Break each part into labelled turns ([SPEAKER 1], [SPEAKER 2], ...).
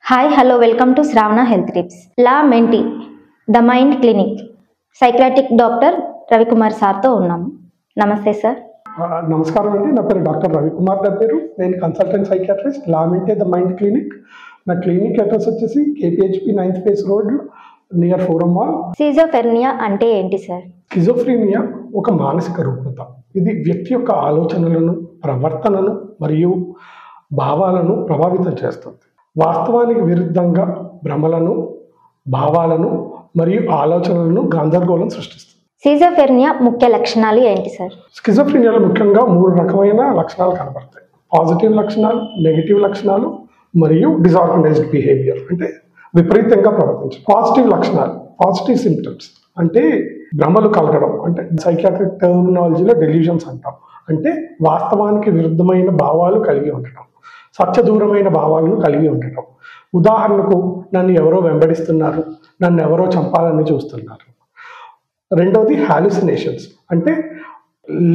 [SPEAKER 1] Hi, hello, welcome to Shravana Health Tips. La Menti, The Mind Clinic, psychiatric doctor Ravikumar సార్తో ఉన్నాము. నమస్తే sir.
[SPEAKER 2] నమస్కారం అండి. నా పేరు డాక్టర్ రవికుమార్ గారి పేరు. నేను consultant psychiatrist, la mente the mind clinic. నా క్లినిక్ అడ్రస్ వచ్చేసి KPHB 9th phase road near Forum mall.
[SPEAKER 1] Schizophrenia అంటే ఏంటి సార్?
[SPEAKER 2] స్కిజోఫ్రీనియా ఒక మానసిక రుగ్మత. ఇది వ్యక్తి యొక్క ఆలోచనలను, ప్రవర్తనను మరియు భావాలను ప్రభావితం చేస్తుంది. వాస్తవానికి విరుద్ధంగా భ్రమలను, భావాలను మరియు ఆలోచనలను గందరగోళం సృష్టిస్తుంది.
[SPEAKER 1] సిజోఫెర్నియా ముఖ్య లక్షణాలు ఏంటి సార్?
[SPEAKER 2] స్కిజోఫ్రీనియాలో ముఖ్యంగా 3 రకమైన లక్షణాలు కనబడతాయి. పాజిటివ్ లక్షణాలు, నెగిటివ్ లక్షణాలు మరియు డిసార్గనైజ్డ్ బిహేవియర్ అంటే విపరీతంగా ప్రవర్తించడం. పాజిటివ్ లక్షణాలు, పాజిటివ్ సింప్టమ్స్ అంటే భ్రమలు కలగడం, అంటే సైకియాట్రిక్ టర్మినాలజీలో డెల్యూషన్స్ అంటాం. అంటే వాస్తవానికి విరుద్ధమైన భావాలు కలిగి ఉండటం, సత్యదూరమైన భావాలను కలిగి ఉండటం. ఉదాహరణకు, నన్ను ఎవరో వెంబడిస్తున్నారు, నన్ను ఎవరో చంపాలని చూస్తున్నారు. రెండవది హాలుసినేషన్స్, అంటే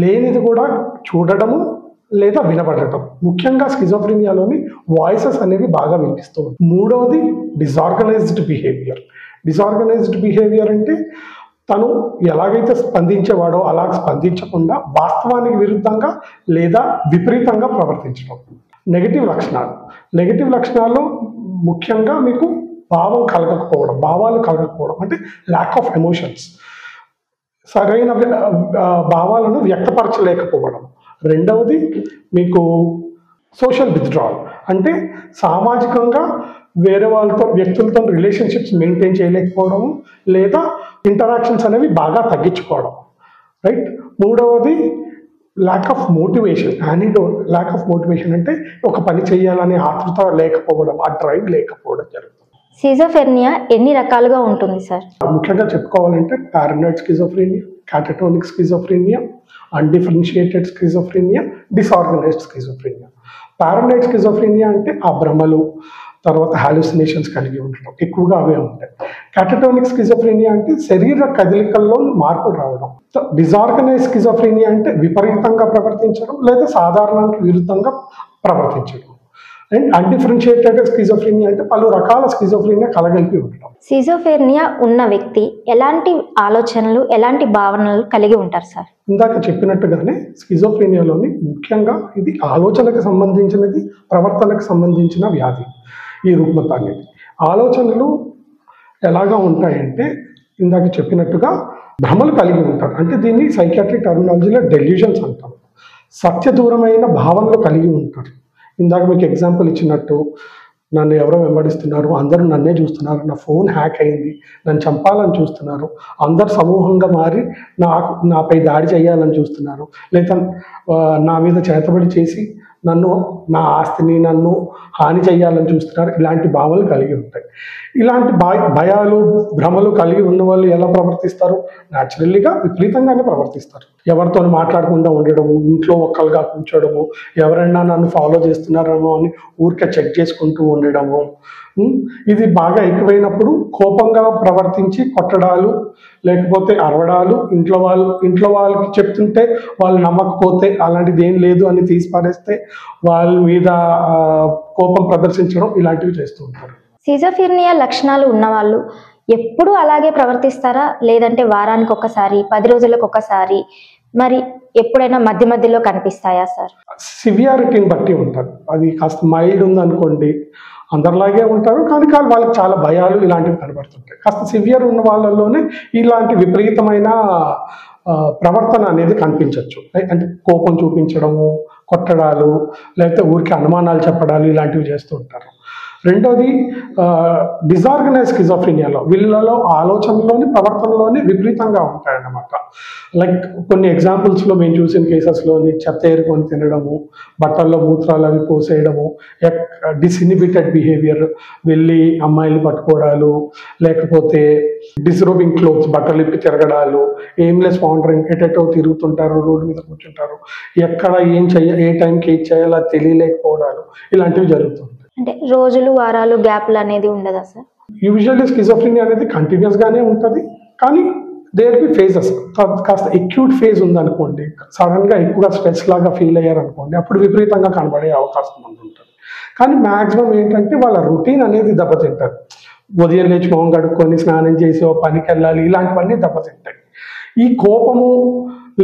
[SPEAKER 2] లేనిది కూడా చూడడము లేదా వినబడటం. ముఖ్యంగా స్కిజోఫ్రీనియాలోని వాయిసెస్ అనేవి బాగా వినిపిస్తూ ఉంటాయి. మూడవది డిసార్గనైజ్డ్ బిహేవియర్. డిసార్గనైజ్డ్ బిహేవియర్ అంటే తను ఎలాగైతే స్పందించేవాడో అలా స్పందించకుండా వాస్తవానికి విరుద్ధంగా లేదా విపరీతంగా ప్రవర్తించడం. నెగిటివ్ లక్షణాలు. నెగిటివ్ లక్షణాల్లో ముఖ్యంగా మీకు భావాలు కలగకపోవడం అంటే ల్యాక్ ఆఫ్ ఎమోషన్స్, సరైన భావాలను వ్యక్తపరచలేకపోవడం. రెండవది మీకు సోషల్ విత్డ్రాల్, అంటే సామాజికంగా వేరే వాళ్ళతో, వ్యక్తులతో రిలేషన్షిప్స్ మెయింటైన్ చేయలేకపోవడము లేదా ఇంటరాక్షన్స్ అనేవి బాగా తగ్గించుకోవడం. రైట్. మూడవది lack of motivation. Lack of motivation అంటే ఒక పని చేయాలనే ఆతృత లేకపోవడం, ఆ డ్రైవ్ లేకపోవడం జరుగుతుంది.
[SPEAKER 1] సిజోఫెర్నియా ఎన్ని రకాలుగా ఉంటుంది సార్?
[SPEAKER 2] ముఖ్యంగా చెప్పుకోవాలంటే paranoid schizophrenia, catatonic schizophrenia, undifferentiated schizophrenia, disorganised schizophrenia. Paranoid schizophrenia అంటే ఆ భ్రమలు, తర్వాత హాలుసినేషన్స్ కలిగి ఉండటం, ఎక్కువగా అవే ఉంటాయి. కాటటోనిక్ స్కిజోఫ్రీనియా అంటే శరీర కదలికల్లో మార్పులు రావడం. డిసార్గనైజ్డ్ స్కిజోఫ్రీనియా అంటే విపరీతంగా ప్రవర్తించడం లేదా సాధారణానికి విరుద్ధంగా ప్రవర్తించడం. అండ్ అన్డిఫరెన్షియేటెడ్ స్కిజోఫ్రీనియా అంటే పలు రకాల స్కిజోఫ్రీనియా కలగలిపి ఉండటం.
[SPEAKER 1] సిజోఫెర్నియా ఉన్న వ్యక్తి ఎలాంటి ఆలోచనలు, ఎలాంటి భావనలు కలిగి ఉంటారు సార్?
[SPEAKER 2] ఇందాక చెప్పినట్టుగానే స్కిజోఫ్రీనియాలోని ముఖ్యంగా ఇది ఆలోచనకు సంబంధించినది, ప్రవర్తనకు సంబంధించిన వ్యాధి. ఈ రుగ్మత అనేది ఆలోచనలు ఎలాగా ఉంటాయంటే ఇందాక చెప్పినట్టుగా భ్రమలు కలిగి ఉంటారు. అంటే దీన్ని సైకియాట్రిక్ టర్మినాలజీలో డెల్యూషన్స్ అంటారు. సత్యదూరమైన భావనలు కలిగి ఉంటారు. ఇందాక మీకు ఎగ్జాంపుల్ ఇచ్చినట్టు, నన్ను ఎవరో వెంబడిస్తున్నారు, అందరూ నన్నే చూస్తున్నారు, నా ఫోన్ హ్యాక్ అయింది, నన్ను చంపాలని చూస్తున్నారు, అందరు సమూహంగా మారి నాపై దాడి చేయాలని చూస్తున్నారు, లేదా నా మీద చేతబడి చేసి నా ఆస్తిని, నన్ను హాని చేయాలని చూస్తున్నారు. ఇలాంటి భావనలు కలిగి ఉంటాయి. ఇలాంటి భయాలు, భ్రమలు కలిగి ఉన్న వాళ్ళు ఎలా ప్రవర్తిస్తారు? న్యాచురల్లీగా విపరీతంగానే ప్రవర్తిస్తారు. ఎవరితో మాట్లాడకుండా ఉండడము, ఇంట్లో ఒక్కలుగా కూర్చోవడము, ఎవరైనా నన్ను ఫాలో చేస్తున్నారేమో అని ఊరికే చెక్ చేసుకుంటూ ఉండడము. ఇది బాగా ఎక్కువైనప్పుడు కోపంగా ప్రవర్తించి కొట్టడాలు, లేకపోతే అరవడాలు, ఇంట్లో వాళ్ళకి చెప్తుంటే వాళ్ళు నమ్మకపోతే అలాంటిది ఏం లేదు అని తీసి పారేస్తే వాళ్ళ మీద కోపం ప్రదర్శించడం, ఇలాంటివి చేస్తూ ఉంటారు.
[SPEAKER 1] సిజోఫెర్నియా లక్షణాలు ఉన్నవాళ్ళు ఎప్పుడు అలాగే ప్రవర్తిస్తారా, లేదంటే వారానికి ఒకసారి, 10 రోజులకు ఒకసారి, మరి ఎప్పుడైనా మధ్య మధ్యలో కనిపిస్తాయా సార్?
[SPEAKER 2] సివియారిటీని బట్టి ఉంటారు. అది కాస్త మైల్డ్ ఉందనుకోండి, అందరిలాగే ఉంటారు, కానీ వాళ్ళకి చాలా భయాలు ఇలాంటివి కనబడుతుంటాయి. కాస్త సివియర్ ఉన్న వాళ్ళలోనే ఇలాంటి విపరీతమైన ప్రవర్తన అనేది కనిపించవచ్చు. అంటే కోపం చూపించడము, కొట్టడాలు, లేకపోతే ఊరికి అనుమానాలు చెప్పడాలు, ఇలాంటివి చేస్తూ ఉంటారు. రెండోది డిసార్గనైజ్ స్కిజోఫ్రీనియాలో వీళ్ళలో ఆలోచనలోని, ప్రవర్తనలోని విపరీతంగా ఉంటాయన్నమాట. లైక్ కొన్ని ఎగ్జాంపుల్స్లో మేము చూసిన కేసెస్లోని చెత్త ఏరుకొని తినడము, బట్టల్లో మూత్రాలు అవి పోసేయడము, డిస్ఇన్హిబిటెడ్ బిహేవియర్, వెళ్ళి అమ్మాయిలు పట్టుకోవడాలు, లేకపోతే డిస్రోబింగ్ క్లోత్స్, బట్టలు ఇప్పి తిరగడాలు, ఎయిమ్లెస్ వాండరింగ్, ఎటెటో తిరుగుతుంటారు, రోడ్డు మీద కూర్చుంటారు, ఎక్కడ ఏ టైంకి ఏం చేయాలో తెలియలేకపోవడాలు, ఇలాంటివి జరుగుతుంది.
[SPEAKER 1] అంటే రోజులు, వారాలు గ్యాప్లు అనేది ఉండదా సార్?
[SPEAKER 2] యూజువల్లీ స్కిజోఫ్రీనియా అనేది కంటిన్యూస్గానే ఉంటుంది, కానీ దేర్ బి ఫేజెస్. కాస్త ఎక్యూట్ ఫేజ్ ఉందనుకోండి, సడన్గా ఎక్కువగా స్ట్రెస్ లాగా ఫీల్ అయ్యారనుకోండి, అప్పుడు విపరీతంగా కనబడే అవకాశం ఉంటుంది. కానీ మ్యాక్సిమం ఏంటంటే వాళ్ళ రొటీన్ అనేది దెబ్బతింటారు. ఉదయం లేచి మొహం కడుక్కొని స్నానం చేసి ఓ పనికి వెళ్ళాలి, ఇలాంటివన్నీ దెబ్బతింటాయి. ఈ కోపము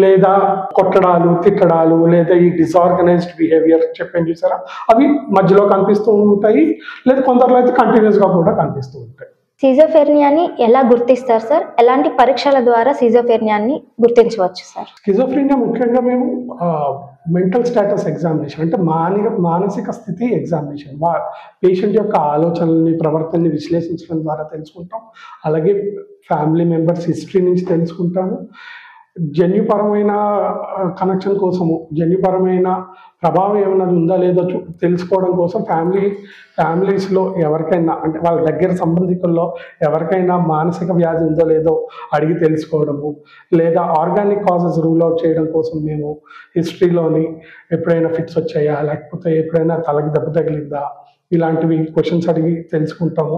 [SPEAKER 2] లేదా కొట్టడాలు, తిట్టడాలు లేదా ఈ డిసార్గనైజ్డ్ బిహేవియర్ చెప్పాను చూసారా, అవి మధ్యలో కనిపిస్తూ ఉంటాయి, లేదా కొందరిలో అయితే కంటిన్యూస్గా కూడా కనిపిస్తూ ఉంటాయి.
[SPEAKER 1] సిజోఫ్రెనియాని ఎలా గుర్తిస్తారు సార్? ఎలాంటి పరీక్షల ద్వారా సిజోఫ్రెనియాని గుర్తించవచ్చు సార్?
[SPEAKER 2] స్కిజోఫ్రీనియా ముఖ్యంగా మేము మెంటల్ స్టేటస్ ఎగ్జామినేషన్ అంటే మానసిక స్థితి ఎగ్జామినేషన్, పేషెంట్ యొక్క ఆలోచనల్ని ప్రవర్తనని విశ్లేషించడం ద్వారా తెలుసుకుంటాం. అలాగే ఫ్యామిలీ మెంబర్స్ హిస్టరీ నుంచి తెలుసుకుంటాము. జన్యుపరమైన కనెక్షన్ కోసము, జన్యుపరమైన ప్రభావం ఏమైనా ఉందా లేదో తెలుసుకోవడం కోసం ఫ్యామిలీస్లో ఎవరికైనా అంటే వాళ్ళ దగ్గర సంబంధికుల్లో ఎవరికైనా మానసిక వ్యాధి ఉందో లేదో అడిగి తెలుసుకోవడము, లేదా ఆర్గానిక్ కాజెస్ రూల్ అవుట్ చేయడం కోసం మేము హిస్టరీలోని ఎప్పుడైనా ఫిట్స్ వచ్చాయా, లేకపోతే ఎప్పుడైనా తలకి దెబ్బ తగిలిందా, ఇలాంటివి క్వశ్చన్స్ అడిగి తెలుసుకుంటాము.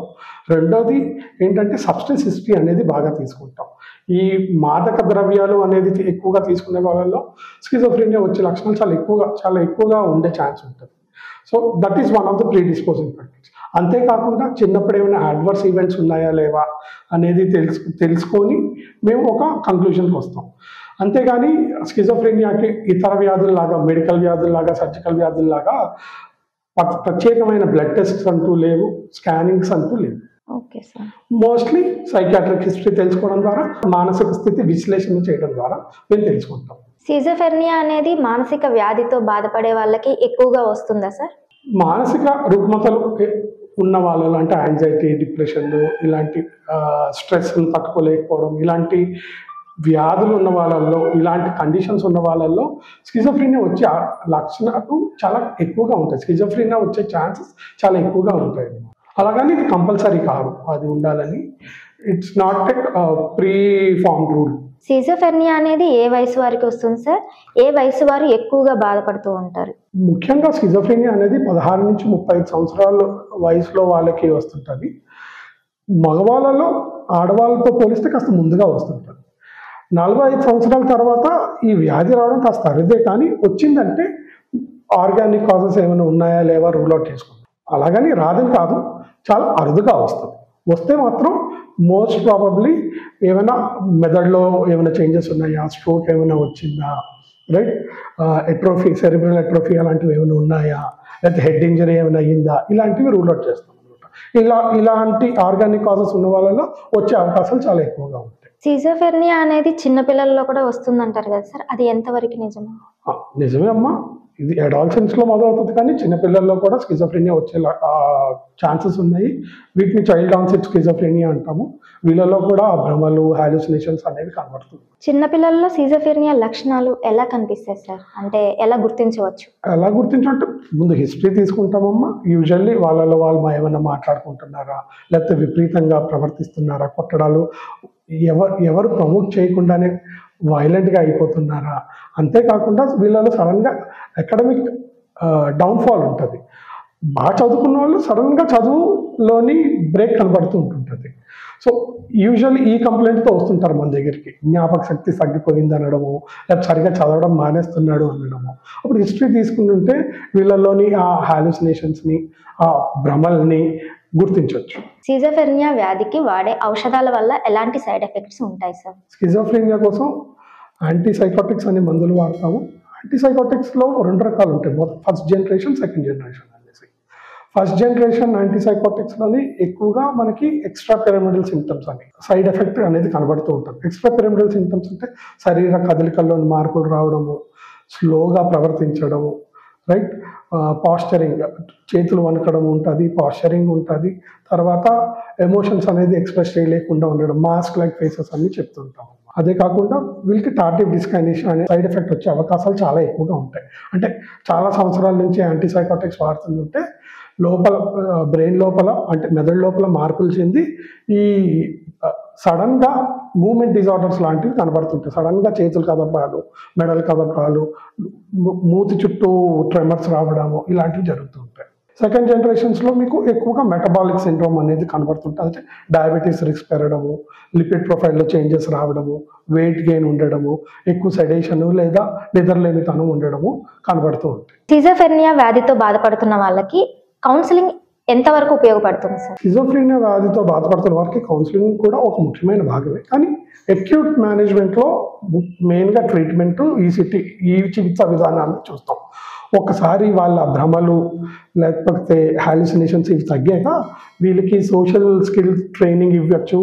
[SPEAKER 2] రెండోది ఏంటంటే సబ్స్టెన్స్ హిస్టరీ అనేది బాగా తీసుకుంటాం. ఈ మాదక ద్రవ్యాలు అనేది ఎక్కువగా తీసుకునే వాళ్ళలో స్కిజోఫ్రెనియా వచ్చే లక్షణాలు చాలా ఎక్కువగా ఉండే ఛాన్స్ ఉంటుంది. So that is one of the predisposing factors. అంతేకాకుండా చిన్నప్పుడు ఏమైనా అడ్వర్స్ ఈవెంట్స్ ఉన్నాయా లేవా అనేది తెలుసుకొని మేము ఒక కంక్లూజన్కి వస్తాం. అంతేగాని స్కిజోఫ్రెనియాకి ఇతర వ్యాధుల్లాగా, మెడికల్ వ్యాధుల్లాగా, సర్జికల్ వ్యాధుల్లాగా ప్రత్యేకమైన బ్లడ్ టెస్ట్స్ అంటూ లేవు, స్కానింగ్స్ అంటూ లేవు.
[SPEAKER 1] Okay sir.
[SPEAKER 2] Mostly psychiatric history తెలుసుకోవడం ద్వారా, మానసిక స్థితి విశ్లేషణ చేయడం ద్వారా మేము తెలుసుకుంటాం.
[SPEAKER 1] సిజోఫ్రెనియా అనేది మానసిక వ్యాధితో బాధపడే వాళ్ళకి ఎక్కువగా వస్తుందా సార్?
[SPEAKER 2] మానసిక రుగ్మతలు ఉన్న వాళ్ళలో అంటే యాంగ్జైటీ, డిప్రెషన్, ఇలాంటి స్ట్రెస్ని తట్టుకోలేకపోవడం, ఇలాంటి వ్యాధులు ఉన్న వాళ్ళల్లో, ఇలాంటి కండిషన్స్ ఉన్న వాళ్ళల్లో స్కిజోఫ్రెనియా వచ్చే లక్షణాలు చాలా ఎక్కువగా ఉంటాయి. స్కిజోఫ్రెనియా వచ్చే ఛాన్సెస్ చాలా ఎక్కువగా ఉంటాయి. అలాగని ఇది కంపల్సరీ కాదు అది ఉండాలని. It's not a preformed rule.
[SPEAKER 1] Schizophrenia అనేది ఏ వయసు వారికి వస్తుంది సార్? ఏ వయసు వారు ఎక్కువగా బాధపడుతూ ఉంటారు?
[SPEAKER 2] ముఖ్యంగా స్కిజోఫ్రెనియా అనేది 16 నుంచి 35 సంవత్సరాల వయసులో వాళ్ళకి వస్తుంటుంది. మగవాళ్ళలో ఆడవాళ్ళతో పోలిస్తే కాస్త ముందుగా వస్తుంటుంది. 45 సంవత్సరాల తర్వాత ఈ వ్యాధి రావడం కాస్త అరుదే, కానీ వచ్చిందంటే ఆర్గానిక్ కాజెస్ ఏమైనా ఉన్నాయా లేవా రూల్ అవుట్ చేసుకుంటాం. అలాగని రాదని కాదు, చాలా అరుదుగా వస్తుంది. వస్తే మాత్రం మోస్ట్ ప్రాబబ్లీ ఏమైనా మెదడులో ఏమైనా చేంజెస్ ఉన్నాయా, స్ట్రోక్ ఏమైనా వచ్చిందా, రైట్, ఎట్రోఫీ, సెరిబ్రల్ ఎట్రోఫీ అలాంటివి ఏమైనా ఉన్నాయా, లేకపోతే హెడ్ ఇంజరీ ఏమైనా అయ్యిందా, ఇలాంటివి రూల్ అవుట్ చేస్తాం అనమాట. ఇలాంటి ఆర్గానిక్ కాజెస్ ఉన్న వాళ్ళలో వచ్చే అవకాశాలు చాలా ఎక్కువగా ఉంటాయి.
[SPEAKER 1] సిజోఫ్రెనియా అనేది చిన్నపిల్లల్లో కూడా వస్తుందంటారు కదా సార్, అది ఎంతవరకు నిజమా?
[SPEAKER 2] నిజమే అమ్మా, ఇది అడాల్సెన్స్లో మొదలవుతుంది, కానీ చిన్నపిల్లల్లో కూడా స్కిజోఫ్రెనియా వచ్చే ఛాన్సెస్ ఉన్నాయి. వీటిని చైల్డ్ ఆన్సెట్ స్కిజోఫ్రెనియా అంటాము. వీళ్ళలో కూడా భ్రమలు, హాలుసినేషన్స్ అనేవి కనబడుతుంది.
[SPEAKER 1] చిన్నపిల్లల్లో సిజోఫ్రెనియా లక్షణాలు ఎలా కనిపిస్తాయి సార్? అంటే ఎలా గుర్తించవచ్చు?
[SPEAKER 2] ఎలా గుర్తించంటే ముందు హిస్టరీ తీసుకుంటామమ్మా. యూజువల్లీ వాళ్ళు ఏమైనా మాట్లాడుకుంటున్నారా, లేకపోతే విపరీతంగా ప్రవర్తిస్తున్నారా, కొట్టడాలు ఎవరు ప్రమోట్ చేయకుండానే వైలెంట్గా అయిపోతున్నారా, అంతేకాకుండా వీళ్ళలో సడన్గా అకాడమిక్ డౌన్ఫాల్ ఉంటుంది. బాగా చదువుకున్న వాళ్ళు సడన్గా చదువులోని బ్రేక్ కనబడుతూ ఉంటుంటుంది. సో యూజువల్లీ ఈ కంప్లైంట్తో వస్తుంటారు మన దగ్గరికి. జ్ఞాపక శక్తి తగ్గిపోయింది అనడము, లేకపోతే సరిగ్గా చదవడం మానేస్తున్నాడు అనడము. అప్పుడు హిస్టరీ తీసుకుంటుంటే వీళ్ళలోని ఆ హాలుసినేషన్స్ని, ఆ భ్రమల్ని గుర్తించవచ్చు.
[SPEAKER 1] సిజోఫ్రెనియా వ్యాధికి వాడే ఔషధాల వల్ల ఎలాంటి సైడ్ ఎఫెక్ట్స్ ఉంటాయి సార్?
[SPEAKER 2] స్కిజోఫ్రెనియా కోసం యాంటీసైకోటిక్స్ అనే మందులు వాడతాము. యాంటీసైకోటిక్స్లో 2 రకాలు ఉంటాయి, ఫస్ట్ జనరేషన్, సెకండ్ జనరేషన్ అనేసి. ఫస్ట్ జనరేషన్ యాంటీసైకోటిక్స్లోని ఎక్కువగా మనకి ఎక్స్ట్రా పిరమిడల్ సింప్టమ్స్ అని సైడ్ ఎఫెక్ట్ అనేది కనబడుతూ ఉంటుంది. ఎక్స్ట్రా పిరమిడల్ సింప్టమ్స్ అంటే శరీర కదలికల్లోని మార్పులు రావడము, స్లోగా ప్రవర్తించడము, రైట్, పాస్చరింగ్, చేతులు వణకడం ఉంటుంది, పాస్చరింగ్ ఉంటుంది. తర్వాత ఎమోషన్స్ అనేది ఎక్స్ప్రెస్ చేయలేకుండా ఉండడం, మాస్క్ లైక్ ఫేసెస్ అన్ని చెప్తుంటాం. అదే కాకుండా వీళ్ళకి టార్టివ్ డిస్కైనేషన్ అనే సైడ్ ఎఫెక్ట్ వచ్చే అవకాశాలు చాలా ఎక్కువగా ఉంటాయి. అంటే చాలా సంవత్సరాల నుంచి యాంటీసైకోటిక్స్ వాడుతుంటే లోపల బ్రెయిన్ లోపల అంటే మెదడు లోపల మార్పులు చెంది ఈ సడన్గా మూమెంట్ డిజార్డర్స్ లాంటివి కనబడుతుంటాయి. సడన్గా చేతులు కదపడాలు, మెడలు కదపడాలు, మూతి చుట్టూ ట్రెమర్స్ రావడము, ఇలాంటివి జరుగుతూ ఉంటాయి. సెకండ్ జనరేషన్స్లో మీకు ఎక్కువగా మెటబాలిక్ సిండ్రోమ్ అనేది కనబడుతుంటుంది. అంటే డయాబెటీస్ రిస్క్ పెరగడము, లిపిడ్ ప్రొఫైల్లో చేంజెస్ రావడము, వెయిట్ గెయిన్ ఉండడము, ఎక్కువ సెడేషన్ లేదా నిద్రలేమితనం ఉండడము కనబడుతూ ఉంటాయి.
[SPEAKER 1] సిజోఫ్రెనియా వ్యాధితో బాధపడుతున్న వాళ్ళకి కౌన్సిలింగ్ ఎంతవరకు ఉపయోగపడుతుంది సార్?
[SPEAKER 2] స్కిజోఫ్రీనియా వ్యాధితో బాధపడుతున్న వారికి కౌన్సిలింగ్ కూడా ఒక ముఖ్యమైన భాగమే. కానీ అక్యూట్ మేనేజ్మెంట్లో మెయిన్గా ట్రీట్మెంట్ ఈసీటీ, ఈ చికిత్సా విధానాన్ని చూస్తాం. ఒకసారి వాళ్ళ భ్రమలు లేకపోతే హాలిసినేషన్స్ ఇవి తగ్గాక వీళ్ళకి సోషల్ స్కిల్ ట్రైనింగ్ ఇవ్వచ్చు,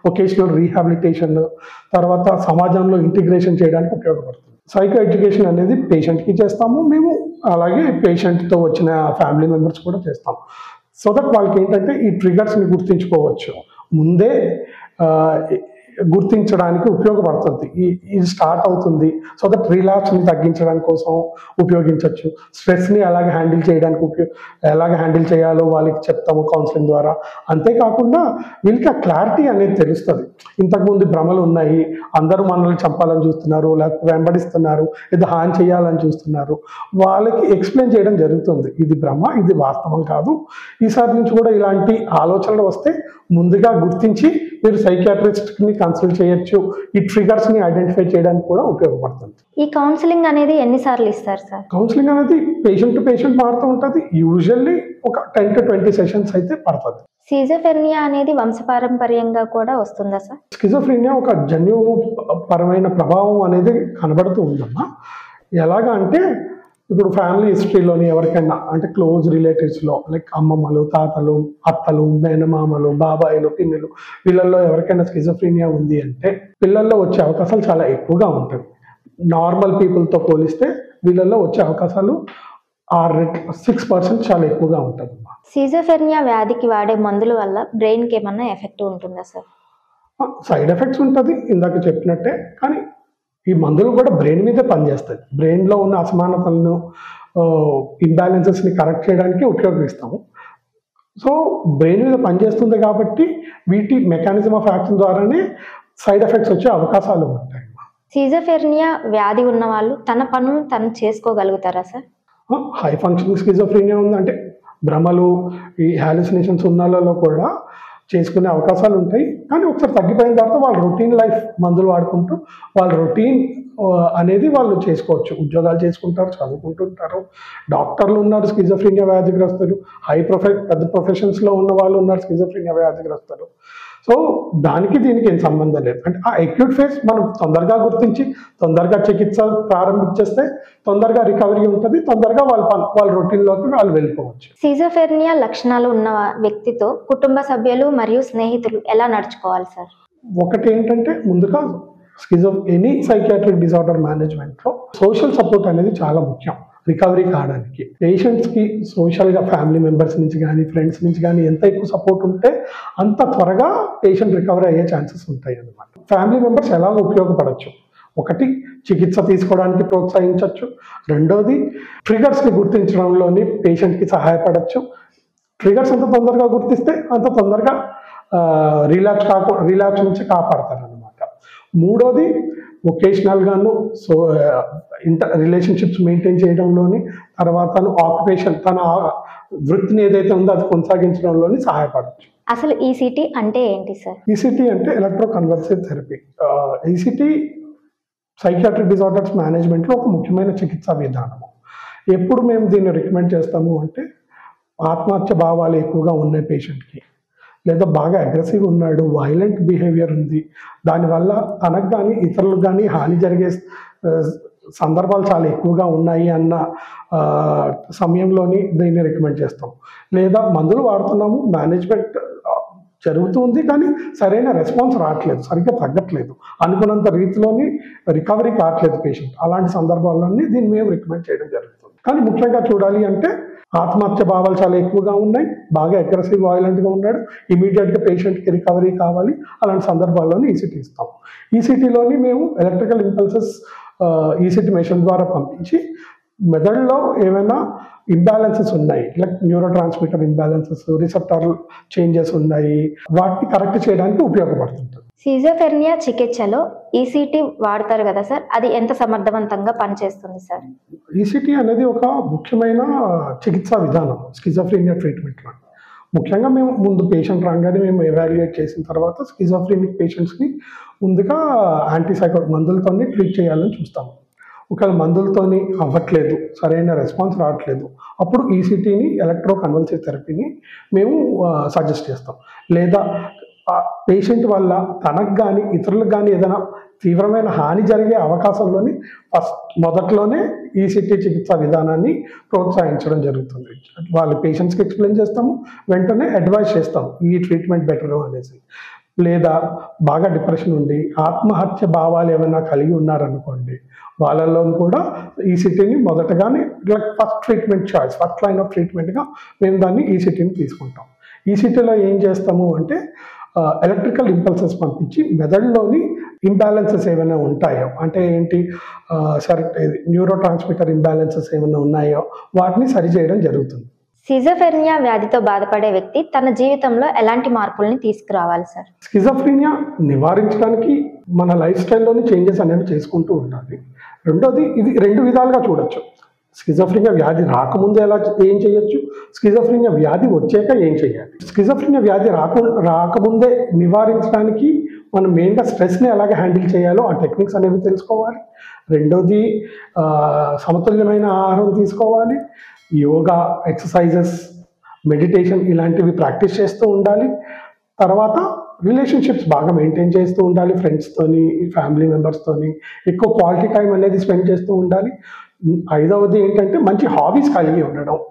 [SPEAKER 2] వొకేషనల్ రీహాబిలిటేషన్, తర్వాత సమాజంలో ఇంటిగ్రేషన్ చేయడానికి ఉపయోగపడుతుంది. సైకో ఎడ్యుకేషన్ అనేది పేషెంట్కి చేస్తాము మేము, అలాగే పేషెంట్తో వచ్చిన ఫ్యామిలీ మెంబర్స్ కూడా చేస్తాం. సో దట్ వాళ్ళకి ఏంటంటే ఈ ట్రిగర్స్ని గుర్తించుకోవచ్చు, ముందే గుర్తించడానికి ఉపయోగపడుతుంది. ఇది స్టార్ట్ అవుతుంది, సో దట్ రిలాప్స్ని తగ్గించడానికి కోసం ఉపయోగించవచ్చు. స్ట్రెస్ని ఎలాగ హ్యాండిల్ చేయాలో వాళ్ళకి చెప్తాము కౌన్సిలింగ్ ద్వారా. అంతేకాకుండా వీళ్ళకి ఆ క్లారిటీ అనేది తెలుస్తుంది. ఇంతకుముందు భ్రమలు ఉన్నాయి, అందరూ మనల్ని చంపాలని చూస్తున్నారు, లేకపోతే వెంబడిస్తున్నారు, ఏదో హాని చేయాలని చూస్తున్నారు, వాళ్ళకి ఎక్స్ప్లెయిన్ చేయడం జరుగుతుంది. ఇది భ్రమ, ఇది వాస్తవం కాదు. ఈసారి నుంచి కూడా ఇలాంటి ఆలోచనలు వస్తే ముందుగా గుర్తించి మీరు సైకియాట్రిస్ట్ని కన్సల్ట్ చేయొచ్చు. ఈ ట్రిగర్స్ని ఐడెంటిఫై చేయడానికి కూడా ఉపయోగపడుతుంది.
[SPEAKER 1] ఈ కౌన్సిలింగ్ అనేది ఎన్నిసార్లు ఇస్తారు సార్?
[SPEAKER 2] కౌన్సిలింగ్ అనేది పేషెంట్ టు పేషెంట్ మారుతూ ఉంటుంది. యూజువల్లీ ఒక 10 to 20 సెషన్స్ అయితే పడుతుంది.
[SPEAKER 1] స్కిజోఫ్రెనియా అనేది వంశపారంపర్యంగా కూడా వస్తుందా సార్?
[SPEAKER 2] స్కిజోఫ్రెనియా ఒక జన్యుపరమైన ప్రభావం అనేది కనబడుతూ ఉందమ్మా. ఎలాగా అంటే ఇప్పుడు ఫ్యామిలీ హిస్టరీలోని ఎవరికైనా అంటే క్లోజ్ రిలేటివ్స్లో లైక్ అమ్మమ్మలు, తాతలు, అత్తలు, మేనమామలు, బాబాయిలు, పిన్నులు, వీళ్ళల్లో ఎవరికైనా స్కిజోఫ్రెనియా ఉంది అంటే పిల్లల్లో వచ్చే అవకాశాలు చాలా ఎక్కువగా ఉంటాయి. నార్మల్ పీపుల్తో పోలిస్తే వీళ్ళల్లో వచ్చే అవకాశాలు 6% చాలా ఎక్కువగా ఉంటుంది.
[SPEAKER 1] స్కిజోఫ్రెనియా వ్యాధికి వాడే మందుల వల్ల బ్రెయిన్కి ఏమన్నా ఎఫెక్ట్ ఉంటుందా సార్?
[SPEAKER 2] సైడ్ ఎఫెక్ట్స్ ఉంటుంది ఇందాక చెప్పినట్టే, కానీ ఈ మందులు కూడా బ్రెయిన్ మీదే పనిచేస్తాయి. బ్రెయిన్లో ఉన్న అసమానతలను, ఇంబ్యాలెన్సెస్ని కరెక్ట్ చేయడానికి ఉపయోగిస్తాము. సో బ్రెయిన్ మీద పనిచేస్తుంది కాబట్టి వీటి మెకానిజం ఆఫ్ యాక్షన్ ద్వారానే సైడ్ ఎఫెక్ట్స్ వచ్చే అవకాశాలు ఉంటాయి.
[SPEAKER 1] స్కిజోఫ్రెనియా వ్యాధి ఉన్న వాళ్ళు తన పనులు తను చేసుకోగలుగుతారా సార్?
[SPEAKER 2] హై ఫంక్షనింగ్ స్కిజోఫ్రెనియా ఉందంటే భ్రమలు, ఈ హాలిసినేషన్స్ ఉన్న వాళ్ళలో కూడా చేసుకునే అవకాశాలు ఉంటాయి. కానీ ఒకసారి తగ్గిపోయిన తర్వాత వాళ్ళ రొటీన్ లైఫ్ మందులు వాడుకుంటూ వాళ్ళ రొటీన్ అనేది వాళ్ళు చేసుకోవచ్చు. ఉద్యోగాలు చేసుకుంటారు, చదువుకుంటుంటారు. డాక్టర్లు ఉన్నారు స్కిజోఫ్రెనియా వ్యాధిగ్రస్తులు, పెద్ద ప్రొఫెషన్స్లో ఉన్న వాళ్ళు ఉన్నారు స్కిజోఫ్రెనియా వ్యాధిగ్రస్తులు. సో దానికి దీనికి ఏం సంబంధం లేదు. అంటే ఆ అక్యూట్ ఫేజ్ మనం తొందరగా గుర్తించి తొందరగా చికిత్స ప్రారంభించేస్తే తొందరగా రికవరీ ఉంటుంది, తొందరగా వాళ్ళ రొటీన్లోకి వాళ్ళు వెళ్ళిపోవచ్చు.
[SPEAKER 1] స్కిజోఫ్రెనియా లక్షణాలు ఉన్న వ్యక్తితో కుటుంబ సభ్యులు మరియు స్నేహితులు ఎలా నడుచుకోవాలి సార్?
[SPEAKER 2] ఒకటి ఏంటంటే ముందుగా ఎనీ సైకియాట్రిక్ డిజార్డర్ మేనేజ్మెంట్లో సోషల్ సపోర్ట్ అనేది చాలా ముఖ్యం. రికవరీ కావడానికి పేషెంట్స్కి సోషల్గా ఫ్యామిలీ మెంబర్స్ నుంచి కానీ ఫ్రెండ్స్ నుంచి కానీ ఎంత ఎక్కువ సపోర్ట్ ఉంటే అంత త్వరగా పేషెంట్ రికవరీ అయ్యే ఛాన్సెస్ ఉంటాయి అన్నమాట. ఫ్యామిలీ మెంబర్స్ ఎలా ఉపయోగపడవచ్చు? ఒకటి, చికిత్స తీసుకోవడానికి ప్రోత్సహించవచ్చు. రెండోది, ట్రిగర్స్ని గుర్తించడంలోని పేషెంట్కి సహాయపడవచ్చు. ట్రిగర్స్ ఎంత తొందరగా గుర్తిస్తే అంత తొందరగా రిలాప్స్ నుంచి కాపాడతారు అనమాట. మూడోది, వొకేషనల్గాను రిలేషన్షిప్స్ మెయింటైన్ చేయడంలోని, తర్వాత ఆక్యుపేషన్ తన వృత్తిని ఏదైతే ఉందో అది కొనసాగించడంలోని సహాయపడవచ్చు.
[SPEAKER 1] అసలు ఈసీటీ అంటే ఏంటి సార్?
[SPEAKER 2] ఈసీటీ అంటే electro convulsive therapy. ECT psychiatric disorders మేనేజ్మెంట్లో ఒక ముఖ్యమైన చికిత్సా విధానము. ఎప్పుడు మేము దీన్ని రికమెండ్ చేస్తాము అంటే ఆత్మహత్య భావాలు ఎక్కువగా ఉన్నాయి పేషెంట్కి, లేదా బాగా అగ్రెసివ్ ఉన్నాడు, వైలెంట్ బిహేవియర్ ఉంది, దానివల్ల తనకు కానీ ఇతరులకు కానీ హాని జరిగే సందర్భాలు చాలా ఎక్కువగా ఉన్నాయి అన్న సమయంలోని దీన్ని రికమెండ్ చేస్తాం. లేదా మందులు వాడుతున్నాము, మేనేజ్మెంట్ జరుగుతుంది కానీ సరైన రెస్పాన్స్ రావట్లేదు, సరిగ్గా తగ్గట్లేదు, అనుకున్నంత రీతిలోని రికవరీ కావట్లేదు పేషెంట్, అలాంటి సందర్భాల్లోని దీన్ని మేము రికమెండ్ చేయడం జరుగుతుంది. కానీ ముఖ్యంగా చూడాలి అంటే ఆత్మహత్య భావాలు చాలా ఎక్కువగా ఉన్నాయి, బాగా అగ్రెసివ్ వైలెంట్గా ఉన్నాడు, ఇమీడియట్గా పేషెంట్కి రికవరీ కావాలి, అలాంటి సందర్భాల్లోని ఈసీటీ ఇస్తాం. ఈసీటీలోని మేము ఎలక్ట్రికల్ ఇంపల్సెస్ ఈసీటీ మెషిన్ ద్వారా పంపించి మెదడులో ఏమైనా ఇంబ్యాలెన్సెస్ ఉన్నాయి, like neuro transmitter imbalances, receptor changes ఉన్నాయి, వాటిని కరెక్ట్ చేయడానికి ఉపయోగపడుతుంది.
[SPEAKER 1] స్కిజోఫ్రెనియా చికిత్సలో ఈసీటీ వాడతారు కదా సార్, అది ఎంత సమర్థవంతంగా పనిచేస్తుంది సార్?
[SPEAKER 2] ఈసీటీ అనేది ఒక ముఖ్యమైన చికిత్సా విధానం స్కిజోఫ్రెనియా ట్రీట్మెంట్లో. ముఖ్యంగా మేము ముందు పేషెంట్ రాగానే మేము ఎవాల్యుయేట్ చేసిన తర్వాత స్కిజోఫ్రెనిక్ పేషెంట్స్ని ముందుగా యాంటీసైకోటిక్ మందులతోనే ట్రీట్ చేయాలని చూస్తాము. ఒకవేళ మందులతోని అవ్వట్లేదు, సరైన రెస్పాన్స్ రావట్లేదు, అప్పుడు ఈసీటీని ఎలక్ట్రో కన్వల్సివ్ థెరపీని మేము సజెస్ట్ చేస్తాం. లేదా పేషెంట్ వల్ల తనకు కానీ ఇతరులకు కానీ ఏదైనా తీవ్రమైన హాని జరిగే అవకాశంలోని మొదట్లోనే ఈసీటీ చికిత్సా విధానాన్ని ప్రోత్సహించడం జరుగుతుంది. వాళ్ళ పేషెంట్స్కి ఎక్స్ప్లెయిన్ చేస్తాము, వెంటనే అడ్వైస్ చేస్తాము ఈ ట్రీట్మెంట్ బెటర్ అనేసి. లేదా బాగా డిప్రెషన్ ఉండి ఆత్మహత్య భావాలు ఏమైనా కలిగి ఉన్నారనుకోండి, వాళ్ళలో కూడా ఈసీటీని మొదటగానే first treatment choice, first line of ట్రీట్మెంట్గా మేము దాన్ని ఈసీటీని తీసుకుంటాం. ఈసీటీలో ఏం చేస్తాము అంటే ఎలక్ట్రికల్ ఇంపల్సెస్ పంపించి మెదడులోని ఇంబ్యాలెన్సెస్ ఏమైనా ఉంటాయో, అంటే ఏంటి న్యూరో ట్రాన్స్మిటర్ ఇంబ్యాలెన్సెస్ ఏమైనా ఉన్నాయో వాటిని సరిచేయడం జరుగుతుంది.
[SPEAKER 1] స్కిజోఫ్రెనియా వ్యాధితో బాధపడే వ్యక్తి తన జీవితంలో ఎలాంటి మార్పుల్ని తీసుకురావాలి సార్?
[SPEAKER 2] స్కిజోఫ్రెనియా నివారించడానికి మన లైఫ్ స్టైల్లోని చేంజెస్ అనేవి చేసుకుంటూ ఉండాలి. రెండోది, ఇది రెండు విధాలుగా చూడొచ్చు. స్కిజోఫ్రెనియా వ్యాధి రాకముందే ఏం చేయొచ్చు, స్కిజోఫ్రెనియా వ్యాధి వచ్చాక ఏం చేయాలి. స్కిజోఫ్రెనియా వ్యాధి రాకముందే నివారించడానికి మనం మెయిన్గా స్ట్రెస్ని ఎలాగ హ్యాండిల్ చేయాలో ఆ టెక్నిక్స్ అనేవి తెలుసుకోవాలి. రెండోది, సమతుల్యమైన ఆహారం తీసుకోవాలి, యోగా, ఎక్సర్సైజెస్, మెడిటేషన్ ఇలాంటివి ప్రాక్టీస్ చేస్తూ ఉండాలి. తర్వాత రిలేషన్షిప్స్ బాగా మెయింటైన్ చేస్తూ ఉండాలి, ఫ్రెండ్స్తోని, ఫ్యామిలీ మెంబర్స్తోని ఎక్కువ క్వాలిటీ టైం అనేది స్పెండ్ చేస్తూ ఉండాలి. ఐదవది ఏంటంటే మంచి హాబీస్ కలిగి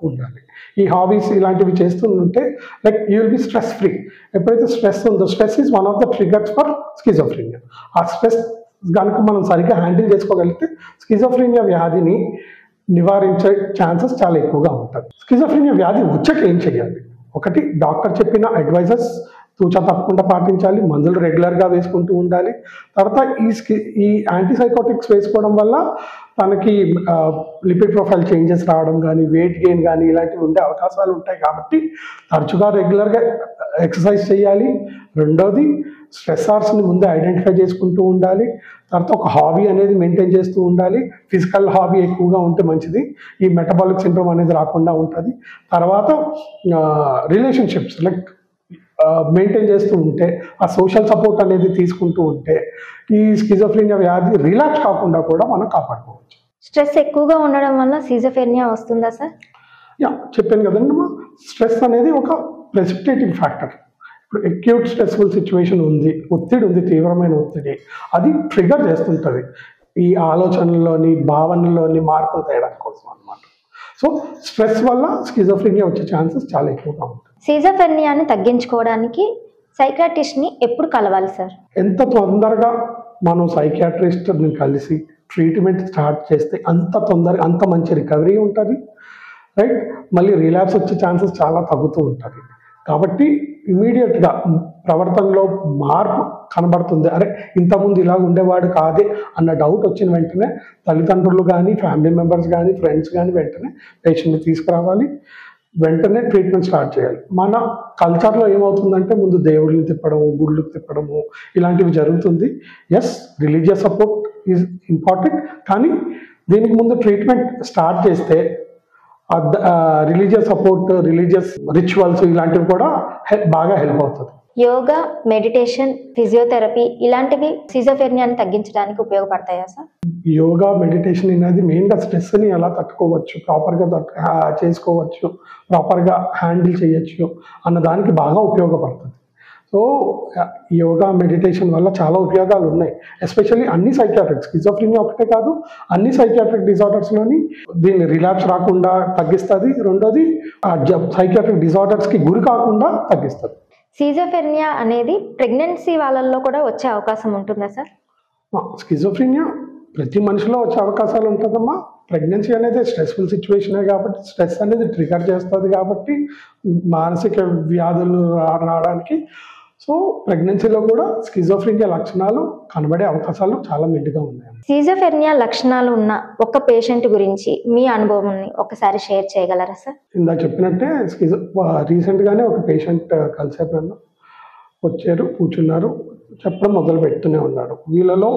[SPEAKER 2] ఉండాలి. ఈ హాబీస్ ఇలాంటివి చేస్తూ ఉంటే like you will be stress free. ఎప్పుడైతే స్ట్రెస్ ఉందో, stress is one of the triggers for schizophrenia. ఆ స్ట్రెస్ కనుక మనం సరిగ్గా హ్యాండిల్ చేసుకోగలిగితే స్కిజోఫ్రెనియా వ్యాధిని నివారించే ఛాన్సెస్ చాలా ఎక్కువగా ఉంటుంది. స్కిజోఫ్రెనియా వ్యాధి వచ్చాక ఏం చేయాలి? ఒకటి, డాక్టర్ చెప్పిన అడ్వైజెస్ తూచా తప్పకుండా పాటించాలి, మందులు రెగ్యులర్గా వేసుకుంటూ ఉండాలి. తర్వాత ఈ యాంటీసైకోటిక్స్ వేసుకోవడం వల్ల తనకి లిపిడ్ ప్రొఫైల్ చేంజెస్ రావడం కానీ, వెయిట్ గెయిన్ కానీ ఇలాంటివి ఉండే అవకాశాలు ఉంటాయి. కాబట్టి తరచుగా రెగ్యులర్గా ఎక్సర్సైజ్ చేయాలి. రెండోది, స్ట్రెస్సార్స్ని ముందే ఐడెంటిఫై చేసుకుంటూ ఉండాలి. తర్వాత ఒక హాబీ అనేది మెయింటైన్ చేస్తూ ఉండాలి. ఫిజికల్ హాబీ ఎక్కువగా ఉంటే మంచిది, ఈ మెటబాలిక్ సిండ్రోమ్ అనేది రాకుండా ఉంటుంది. తర్వాత రిలేషన్షిప్స్ లైక్ మెయింటైన్ చేస్తూ ఉంటే, ఆ సోషల్ సపోర్ట్ అనేది తీసుకుంటూ ఉంటే ఈ స్కిజోఫ్రెనియా వ్యాధి రిలాక్స్ కాకుండా కూడా మనం కాపాడుకోవచ్చు.
[SPEAKER 1] స్ట్రెస్ ఎక్కువగా ఉండడం వల్ల స్కిజోఫ్రెనియా వస్తుందా సార్?
[SPEAKER 2] చెప్పాను కదండి, స్ట్రెస్ అనేది ఒక ప్రెసిపిటేటింగ్ ఫ్యాక్టర్. ఇప్పుడు అక్యూట్ స్ట్రెస్ఫుల్ సిచ్యువేషన్ ఉంది, ఒత్తిడి ఉంది, తీవ్రమైన ఒత్తిడి, అది ట్రిగర్ చేస్తుంటుంది ఈ ఆలోచనల్లోని, భావనల్లోని మార్పులు తేయడం కోసం అన్నమాట. సో స్ట్రెస్ వల్ల స్కిజోఫ్రెనియా వచ్చే ఛాన్సెస్ చాలా ఎక్కువగా ఉంటాయి.
[SPEAKER 1] స్కిజోఫ్రెనియాని తగ్గించుకోవడానికి సైకియాట్రిస్ట్ని ఎప్పుడు కలవాలి సార్?
[SPEAKER 2] ఎంత తొందరగా మనం సైకియాట్రిస్ట్ని కలిసి ట్రీట్మెంట్ స్టార్ట్ చేస్తే అంత తొందరగా అంత మంచి రికవరీ ఉంటుంది, రైట్? మళ్ళీ రిలాప్స్ వచ్చే ఛాన్సెస్ చాలా తగ్గుతూ ఉంటుంది. కాబట్టి ఇమీడియట్గా ప్రవర్తనలో మార్పు కనబడుతుంది, అరే ఇంతకుముందు ఇలా ఉండేవాడు కాదే అన్న డౌట్ వచ్చిన వెంటనే తల్లిదండ్రులు కానీ, ఫ్యామిలీ మెంబర్స్ కానీ, ఫ్రెండ్స్ కానీ వెంటనే పేషెంట్ని తీసుకురావాలి, వెంటనే ట్రీట్మెంట్ స్టార్ట్ చేయాలి. మన కల్చర్లో ఏమవుతుందంటే ముందు దేవుళ్ళని తిప్పడము, గుళ్ళకి తిప్పడము ఇలాంటివి జరుగుతుంది. Yes, religious support is important, కానీ దీనికి ముందు ట్రీట్మెంట్ స్టార్ట్ చేస్తే రిలీజియస్ సపోర్ట్, రిలీజియస్ రిచువల్స్ ఇలాంటివి కూడా బాగా హెల్ప్ అవుతుంది.
[SPEAKER 1] యోగా, మెడిటేషన్, ఫిజియోథెరపీ ఇలాంటివి స్కిజోఫ్రెనియాని తగ్గించడానికి ఉపయోగపడతాయా సార్?
[SPEAKER 2] యోగా, మెడిటేషన్ అనేది మెయిన్గా స్ట్రెస్ని ఎలా తట్టుకోవచ్చు, ప్రాపర్గా చేసుకోవచ్చు, ప్రాపర్గా హ్యాండిల్ చేయొచ్చు అన్న దానికి బాగా ఉపయోగపడుతుంది. సో యోగా, మెడిటేషన్ వల్ల చాలా ఉపయోగాలు ఉన్నాయి. ఎస్పెషల్లీ అన్ని సైకియాట్రిక్, స్కిజోఫ్రెనియా ఒకటే కాదు, అన్ని సైకియాట్రిక్ డిజార్డర్స్లోని దీన్ని రిలాప్స్ రాకుండా తగ్గిస్తుంది. రెండోది, సైకియాట్రిక్ డిజార్డర్స్కి గురి కాకుండా తగ్గిస్తుంది.
[SPEAKER 1] స్కిజోఫ్రెనియా అనేది ప్రెగ్నెన్సీ వాళ్ళల్లో కూడా వచ్చే అవకాశం ఉంటుందా సార్?
[SPEAKER 2] స్కిజోఫ్రెనియా ప్రతి మనిషిలో వచ్చే అవకాశాలు ఉంటుందమ్మా. ప్రెగ్నెన్సీ అనేది స్ట్రెస్ఫుల్ సిచ్యువేషనే కాబట్టి, స్ట్రెస్ అనేది ట్రిగర్ చేస్తుంది కాబట్టి మానసిక వ్యాధులు రావడానికి. సో ప్రెగ్నెన్సీలో కూడా స్కిజోఫ్రెనియా లక్షణాలు కనబడే అవకాశాలు చాలా మెండుగా ఉన్నాయి.
[SPEAKER 1] స్కిజోఫ్రెనియా లక్షణాలు ఉన్న ఒక పేషెంట్ గురించి మీ అనుభవాన్ని ఒకసారి షేర్ చేయగలరా సార్?
[SPEAKER 2] ఇందాక చెప్పినట్టే రీసెంట్గానే ఒక పేషెంట్ కలిసారు, వచ్చారు, కూర్చున్నారు, చెప్పడం మొదలు పెడుతూనే ఉన్నాడు. వీళ్ళలో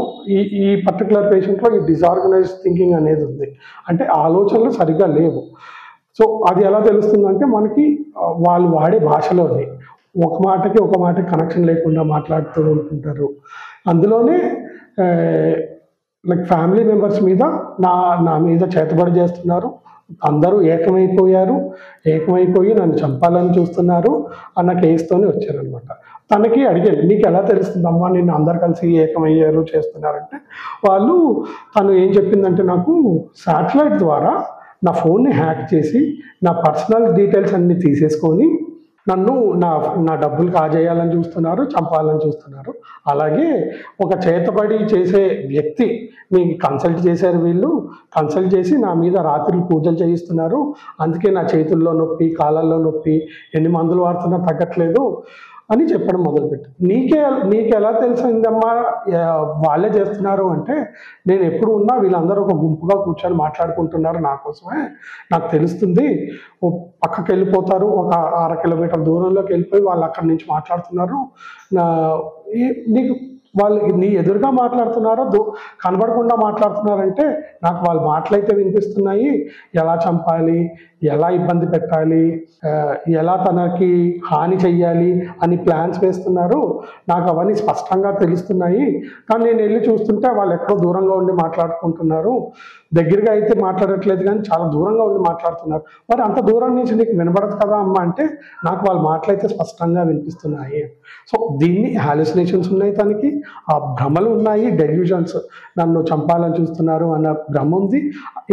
[SPEAKER 2] ఈ పర్టికులర్ పేషెంట్లో ఈ డిజార్గనైజ్ థింకింగ్ అనేది ఉంది, అంటే ఆలోచనలు సరిగ్గా లేవు. సో అది ఎలా తెలుస్తుందంటే మనకి వాళ్ళు వాడే భాషలోనే ఒక మాటకి కనెక్షన్ లేకుండా మాట్లాడుతూ ఉంటుంటారు. అందులోనే లైక్ ఫ్యామిలీ మెంబర్స్ మీద నా మీద చేతబడి చేస్తున్నారు, అందరూ ఏకమైపోయి నన్ను చంపాలని చూస్తున్నారు అన్న కేసుతోనే వచ్చారనమాట. తనకి అడిగాను, నీకు ఎలా తెలుస్తుందమ్మా నిన్ను అందరు కలిసి ఏకమయ్యారు చేస్తున్నారంటే, తను ఏం చెప్పిందంటే, నాకు శాటిలైట్ ద్వారా నా ఫోన్ని హ్యాక్ చేసి నా పర్సనల్ డీటెయిల్స్ అన్ని తీసేసుకొని నన్ను నా డబ్బులు కాజేయాలని చూస్తున్నారు, చంపాలని చూస్తున్నారు. అలాగే ఒక చేతబడి చేసే వ్యక్తి మీకు కన్సల్ట్ చేశారు, వీళ్ళు కన్సల్ట్ చేసి నా మీద రాత్రి పూజలు చేయిస్తున్నారు, అందుకే నా చేతుల్లో నొప్పి, కాళ్ళల్లో నొప్పి, ఎన్ని మందులు వాడుతున్నా తగ్గట్లేదు అని చెప్పడం మొదలుపెట్టి, నీకు ఎలా తెలిసిందమ్మా వాళ్ళే చేస్తున్నారు అంటే, నేను ఎప్పుడు ఉన్నా వీళ్ళందరూ ఒక గుంపుగా కూర్చొని మాట్లాడుకుంటున్నారు నా కోసమే, నాకు తెలుస్తుంది. పక్కకి వెళ్ళిపోతారు, ఒక 1/2 కిలోమీటర్ దూరంలోకి వెళ్ళిపోయి వాళ్ళు అక్కడి నుంచి మాట్లాడుతున్నారు, నీకు వాళ్ళు నీ ఎదురుగా మాట్లాడుతున్నారో కనబడకుండా మాట్లాడుతున్నారంటే, నాకు వాళ్ళ మాటలైతే వినిపిస్తున్నాయి, ఎలా చంపాలి, ఎలా ఇబ్బంది పెట్టాలి, ఎలా తనకి హాని చెయ్యాలి అని ప్లాన్స్ వేస్తున్నారు, నాకు అవన్నీ స్పష్టంగా తెలుస్తున్నాయి. కానీ నేను వెళ్ళి చూస్తుంటే వాళ్ళు ఎక్కడో దూరంగా ఉండి మాట్లాడుకుంటున్నారు, దగ్గరగా అయితే మాట్లాడట్లేదు కానీ చాలా దూరంగా ఉండి మాట్లాడుతున్నారు. మరి అంత దూరం నుంచి నీకు వినబడదు కదా అమ్మ అంటే, నాకు వాళ్ళ మాటలైతే స్పష్టంగా వినిపిస్తున్నాయి. సో దీన్ని హాలుసినేషన్స్ ఉన్నాయి, తనకి ఆ భ్రమలు ఉన్నాయి, డెల్యూజన్స్, నన్ను చంపాలని చూస్తున్నారు అన్న భ్రమ ఉంది.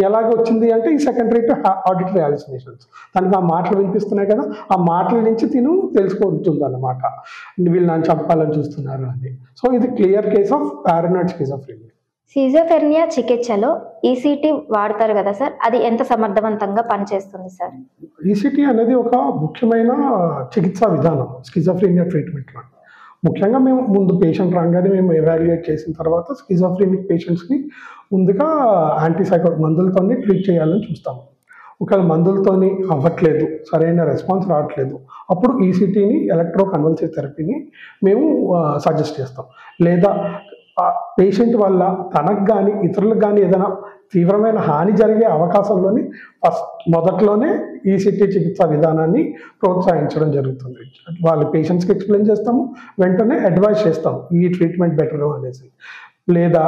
[SPEAKER 2] ఎలాగ వచ్చింది అంటే, ఈ సెకండరీ టు ఆడిటరీ హాలుసినేషన్స్. తనకు ఆ మాటలు వినిపిస్తున్నాయి కదా, ఆ మాటల నుంచి తెలుసుకుంటుంది అన్నమాట, వీళ్ళు నన్ను చంపాలని చూస్తున్నారు అని. సో ఇది clear case of paranoid schizophrenia.
[SPEAKER 1] Schizophrenia చికిత్సలో ఈసీటీ వాడతారు కదా సార్, అది ఎంత సమర్థవంతంగా పనిచేస్తుంది సార్?
[SPEAKER 2] ఈసీటీ అనేది ఒక ముఖ్యమైన చికిత్సా విధానం స్కిజోఫ్రెనియా ట్రీట్మెంట్లో. ముఖ్యంగా మేము ముందు పేషెంట్ రాగానే మేము ఎవాల్యుయేట్ చేసిన తర్వాత స్కిజోఫ్రెనిక్ పేషెంట్స్ని ముందుగా యాంటీసైకోటిక్ మందులతోనే ట్రీట్ చేయాలని చూస్తాము. ఒకవేళ మందులతోని అవ్వట్లేదు, సరైన రెస్పాన్స్ రావట్లేదు, అప్పుడు ఈసీటీని, ఎలక్ట్రోకన్వల్సివ్ థెరపీని మేము సజెస్ట్ చేస్తాం. లేదా పేషెంట్ వల్ల తనకు కానీ ఇతరులకు కానీ ఏదైనా తీవ్రమైన హాని జరిగే అవకాశంలోని మొదట్లోనే ఈసీటీ చికిత్సా విధానాన్ని ప్రోత్సహించడం జరుగుతుంది. వాళ్ళ పేషెంట్స్కి ఎక్స్ప్లెయిన్ చేస్తాము, వెంటనే అడ్వైస్ చేస్తాము ఈ ట్రీట్మెంట్ బెటర్ అనేసి. లేదా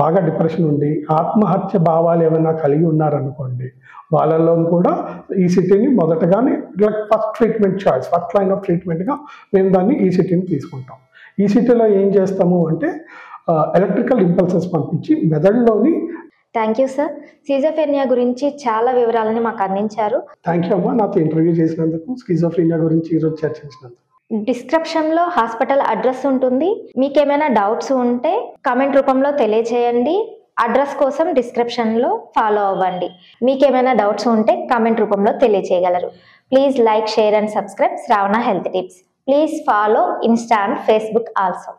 [SPEAKER 2] బాగా డిప్రెషన్ ఉండి ఆత్మహత్య భావాలు ఏమైనా కలిగి ఉన్నారనుకోండి, వాళ్ళలో కూడా ఈసీటీని మొదటగానే first treatment choice, first line of ట్రీట్మెంట్గా మేము దాన్ని ఈసీటీని తీసుకుంటాం. ఈసీటీలో ఏం చేస్తాము అంటే, ఎలక్ట్రికల్ ఇంపల్సెస్ పంపించి మెదడులోని.
[SPEAKER 1] థ్యాంక్ యూ సార్, సిజోఫ్రెనియా గురించి చాలా వివరాలని మాకు అందించారు.
[SPEAKER 2] థ్యాంక్ యూ అమ్మా, నాతో ఇంటర్వ్యూ చేసినందుకు, స్కిజోఫ్రెనియా గురించి ఈరోజు చర్చించినందుకు.
[SPEAKER 1] డిస్క్రిప్షన్లో హాస్పిటల్ అడ్రస్ ఉంటుంది, మీకేమైనా డౌట్స్ ఉంటే కామెంట్ రూపంలో తెలియచేయండి. అడ్రస్ కోసం డిస్క్రిప్షన్లో ఫాలో అవ్వండి. మీకేమైనా డౌట్స్ ఉంటే కామెంట్ రూపంలో తెలియచేయగలరు. Please like, share and subscribe Shravana health tips. Please follow Insta and Facebook also.